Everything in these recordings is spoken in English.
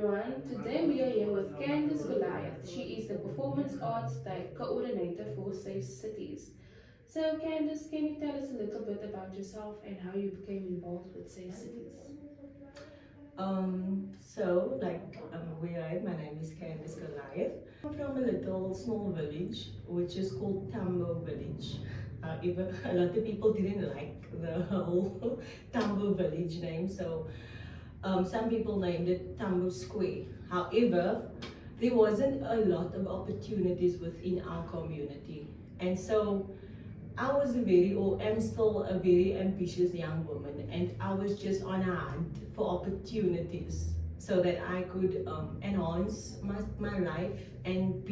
everyone. Today we are here with Candice Goliath. She is the Performance Arts Co-ordinator for Safe Cities. So Candice, can you tell us a little bit about yourself and how you became involved with Safe Cities? Where I am, my name is Candice Goliath. I'm from a little small village which is called Tambo Village. Even a lot of people didn't like the whole Tambo village name, so some people named it Tambo Square. However, there wasn't a lot of opportunities within our community, and so I was or am still a very ambitious young woman, and I was just on a hunt for opportunities so that I could enhance my life and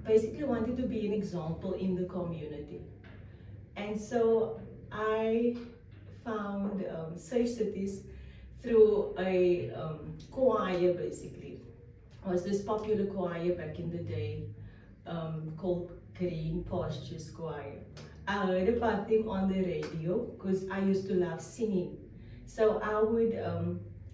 basically wanted to be an example in the community. And so I found Safe Cities through a choir, basically. It was this popular choir back in the day called Green Pastures Choir. I heard about them on the radio because I used to love singing. So I would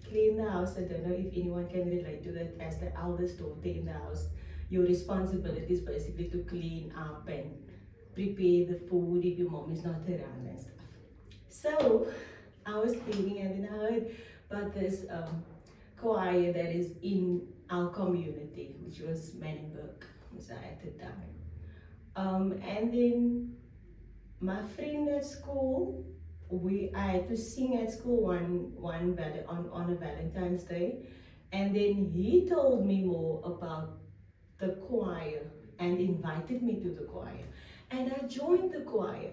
clean the house. I don't know if anyone can relate to that. As the eldest daughter in the house, your responsibility is basically to clean up and prepare the food if your mom is not around and stuff. So I was cleaning and then I heard about this choir that is in our community, which was Manenberg, was at the time. And then my friend at school, I had to sing at school on a Valentine's Day, and then he told me more about the choir and invited me to the choir, and I joined the choir,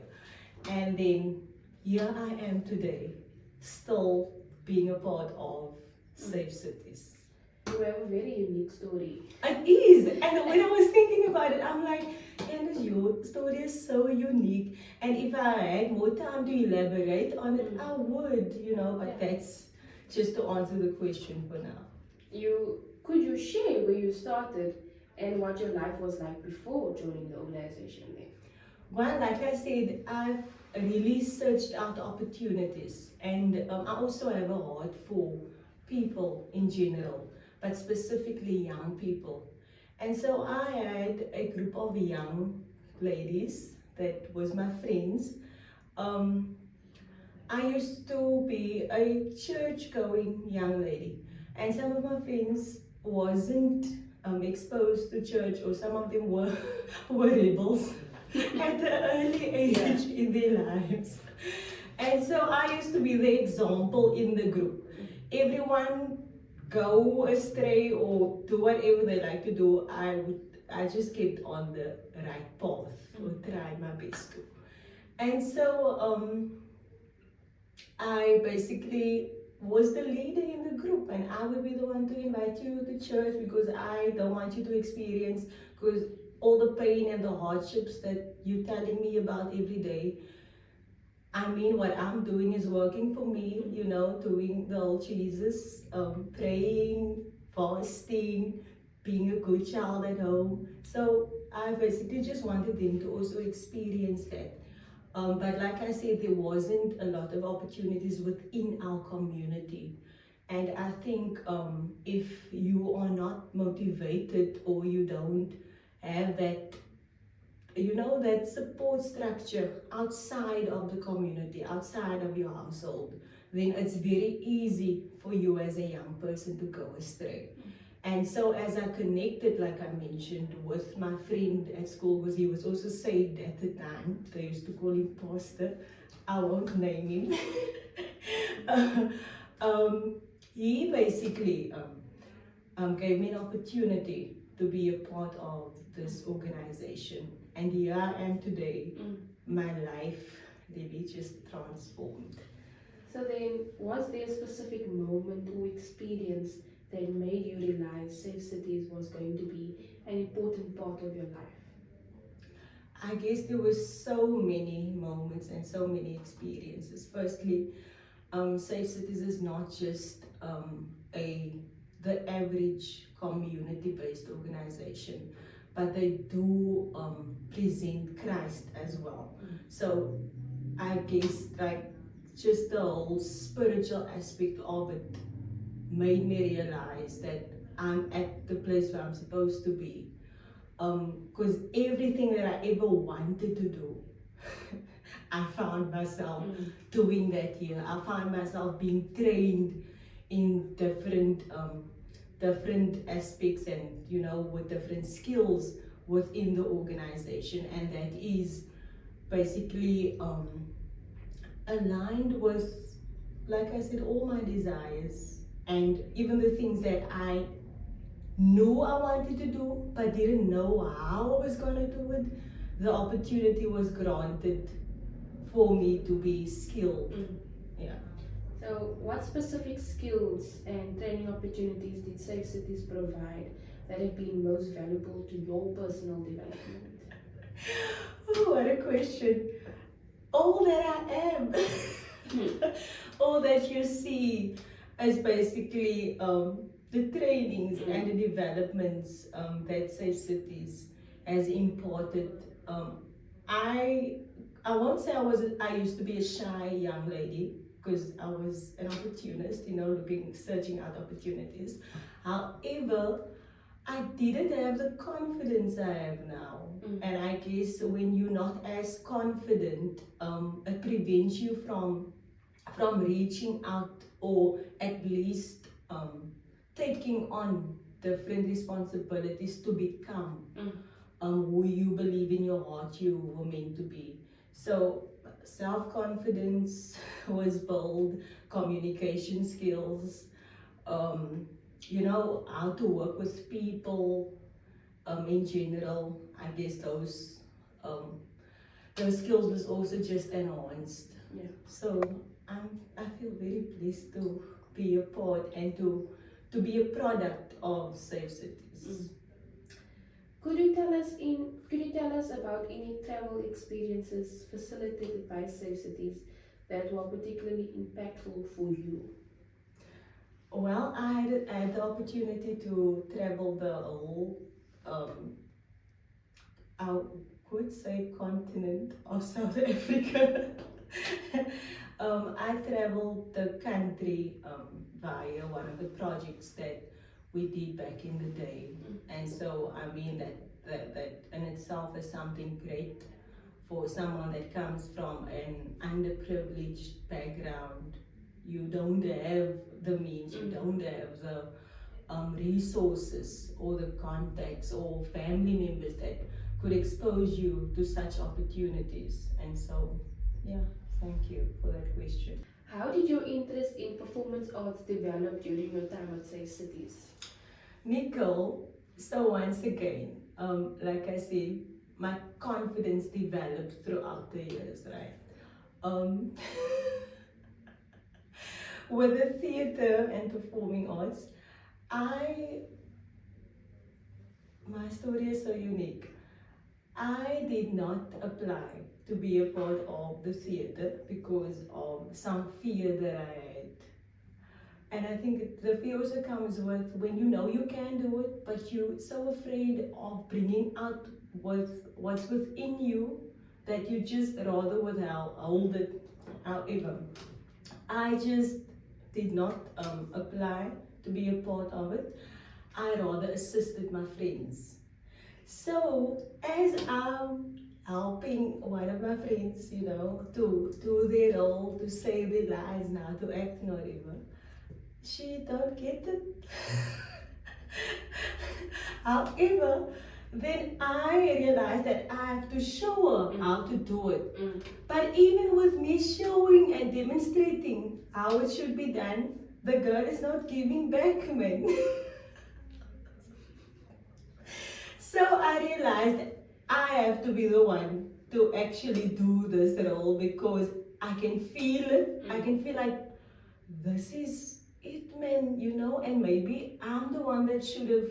and then here I am today, still being a part of Safe Cities. You have a very unique story. It is, and when I was thinking about it, I'm like, Candice, your story is so unique, and if I had more time to elaborate on it, I would, but that's just to answer the question for now. Could you share where you started and what your life was like before joining the organization then? Well, like I said, I've really searched out opportunities, and I also have a heart for people in general, but specifically young people. And so I had a group of young ladies that was my friends. I used to be a church-going young lady, and some of my friends wasn't exposed to church, or some of them were rebels at the early age in their lives. And so I used to be the example in the group. Everyone go astray or do whatever they like to do, I just kept on the right path, or tried my best to. And so I basically was the leader in the group, and I would be the one to invite you to church because I don't want you to experience because all the pain and the hardships that you're telling me about every day. I mean, what I'm doing is working for me, doing the old Jesus, praying, fasting, being a good child at home. So I basically just wanted them to also experience that. But like I said, there wasn't a lot of opportunities within our community. And I think if you are not motivated or you don't have that that support structure outside of the community, outside of your household, then it's very easy for you as a young person to go astray. And so as I connected, like I mentioned, with my friend at school, because he was also saved at the time, they used to call him Pastor, I won't name him. He basically gave me an opportunity to be a part of this organization. And here I am today, my life really just transformed. So then, was there a specific moment or experience that made you realize Safe Cities was going to be an important part of your life? I guess there were so many moments and so many experiences. Firstly, Safe Cities is not just the average community-based organization, but they do present Christ as well. So I guess like just the whole spiritual aspect of it made me realize that I'm at the place where I'm supposed to be. Because everything that I ever wanted to do, I found myself doing that here. I found myself being trained in different aspects, and with different skills within the organization, and that is basically aligned with, like I said, all my desires, and even the things that I knew I wanted to do but didn't know how I was going to do it. The opportunity was granted for me to be skilled. Yeah. So, what specific skills and training opportunities did Safe Cities provide that have been most valuable to your personal development? Oh, what a question. All that I am, all that you see is basically the trainings and the developments that Safe Cities has imparted. I won't say I used to be a shy young lady, because I was an opportunist, searching out opportunities. However, I didn't have the confidence I have now. And I guess when you're not as confident, it prevents you from reaching out, or at least taking on different responsibilities to become who you believe in your heart you were meant to be. So self-confidence was built, communication skills, how to work with people in general. I guess those skills was also just enhanced. Yeah. So I feel very blessed to be a part and to be a product of Safe Cities. Could you tell us about any travel experiences facilitated by Safe Cities that were particularly impactful for you? Well, I had the opportunity to travel the whole, I could say, continent of South Africa. I traveled the country via one of the projects that we did back in the day, and so I mean that in itself is something great for someone that comes from an underprivileged background. You don't have the means, you don't have the resources or the contacts or family members that could expose you to such opportunities. And so, yeah, thank you for that question. How did your interest in performance arts develop during your time at Safe Cities? Nicole, so once again, like I said, my confidence developed throughout the years, right? With the theater and performing arts, my story is so unique. I did not apply to be a part of the theater because of some fear that I had. And I think the fear also comes with when you know you can do it, but you're so afraid of bringing out what's within you that you just rather withhold it. However, I just did not apply to be a part of it. I rather assisted my friends. So as I'm helping one of my friends, to do their role, to say their lines now, to act and whatever, she don't get it. However, then I realized that I have to show her how to do it. But even with me showing and demonstrating how it should be done, the girl is not giving back, man. So I realized that I have to be the one to actually do this role, because I can feel it. I can feel like this is it, man, and maybe I'm the one that should have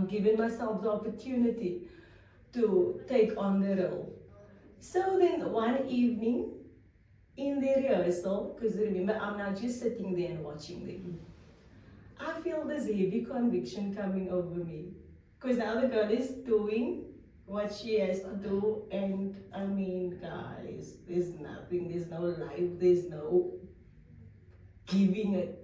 given myself the opportunity to take on the role. So then one evening in the rehearsal, because remember, I'm not just sitting there and watching them, I feel this heavy conviction coming over me. Because now the girl is doing what she has to do, and I mean, guys, there's nothing, there's no life, there's no giving it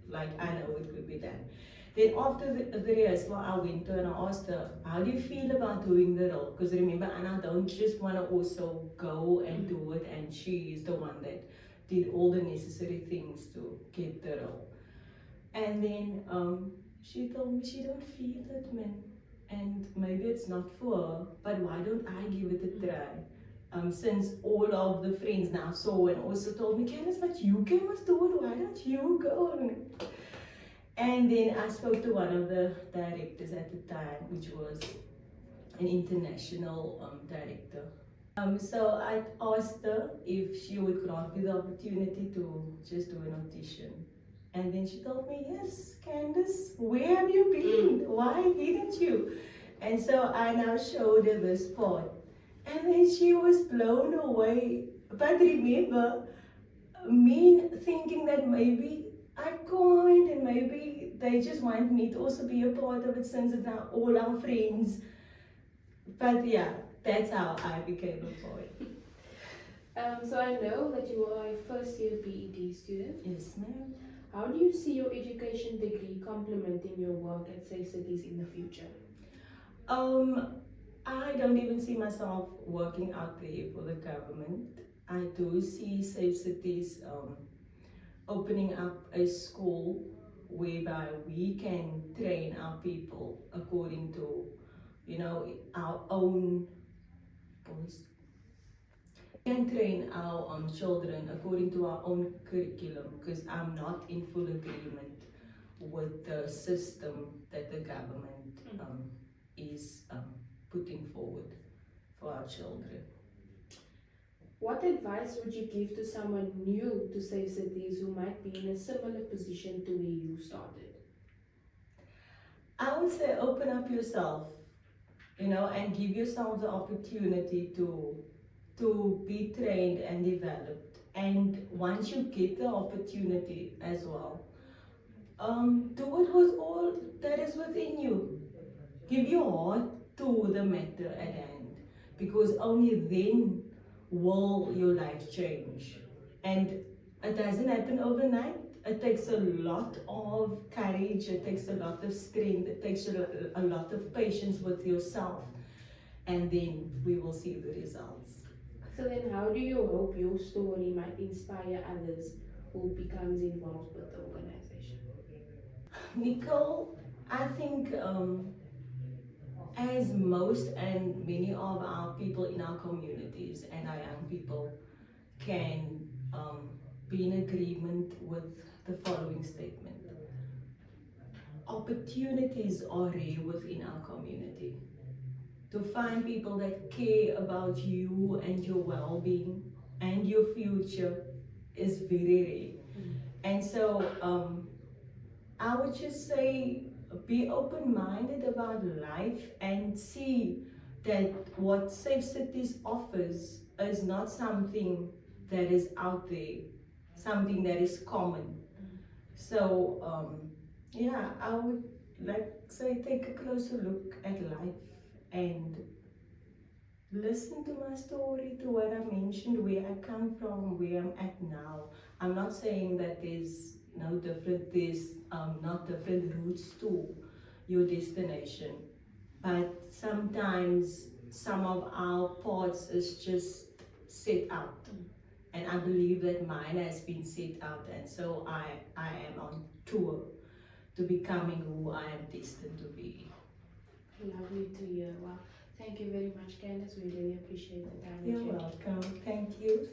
like I know it could be done. Then after the rehearsal, I went to her and I asked her, how do you feel about doing the role? Because remember, Anna don't just want to also go and do it, and she is the one that did all the necessary things to get the role. And then she told me she don't feel it, man. And maybe it's not for her, but why don't I give it a try? Since all of the friends now saw and also told me, Candice, but you can must do it, why don't you go? And then I spoke to one of the directors at the time, which was an international director. So I asked her if she would grant me the opportunity to just do an audition. And then she told me, yes, Candice, where have you been? Why didn't you? And so I now showed her this part. And then she was blown away. But remember, me thinking that maybe I can't, and maybe they just want me to also be a part of it since it's now all our friends. But yeah, that's how I became a part. So I know that you are a first year PED student. Yes, ma'am. How do you see your education degree complementing your work at Safe Cities in the future? I don't even see myself working out there for the government. I do see Safe Cities opening up a school whereby we can train our people according to, our own voice. We can train our children according to our own curriculum, because I'm not in full agreement with the system that the government is putting forward for our children. What advice would you give to someone new to Safe Cities who might be in a similar position to where you started? I would say open up yourself, and give yourself the opportunity to be trained and developed. And once you get the opportunity as well, do it with all that is within you. Give your heart to the matter at hand, because only then will your life change. And it doesn't happen overnight. It takes a lot of courage, it takes a lot of strength, it takes a lot of patience with yourself, and then we will see the results. So then how do you hope your story might inspire others who becomes involved with the organization? Nicole, I think as most and many of our people in our communities and our young people can be in agreement with the following statement. Opportunities are rare within our community. To find people that care about you and your well-being and your future is very rare. And so I would just say, be open-minded about life and see that what Safe Cities offers is not something that is out there, something that is common. So yeah, I would say take a closer look at life and listen to my story, to what I mentioned, where I come from, where I'm at now. I'm not saying that there's not different routes to your destination, but sometimes some of our paths is just set out, and I believe that mine has been set out, and so I am on tour to becoming who I am destined to be. Lovely to hear. Well, thank you very much, Candice. We really appreciate the time. You're welcome. Thank you.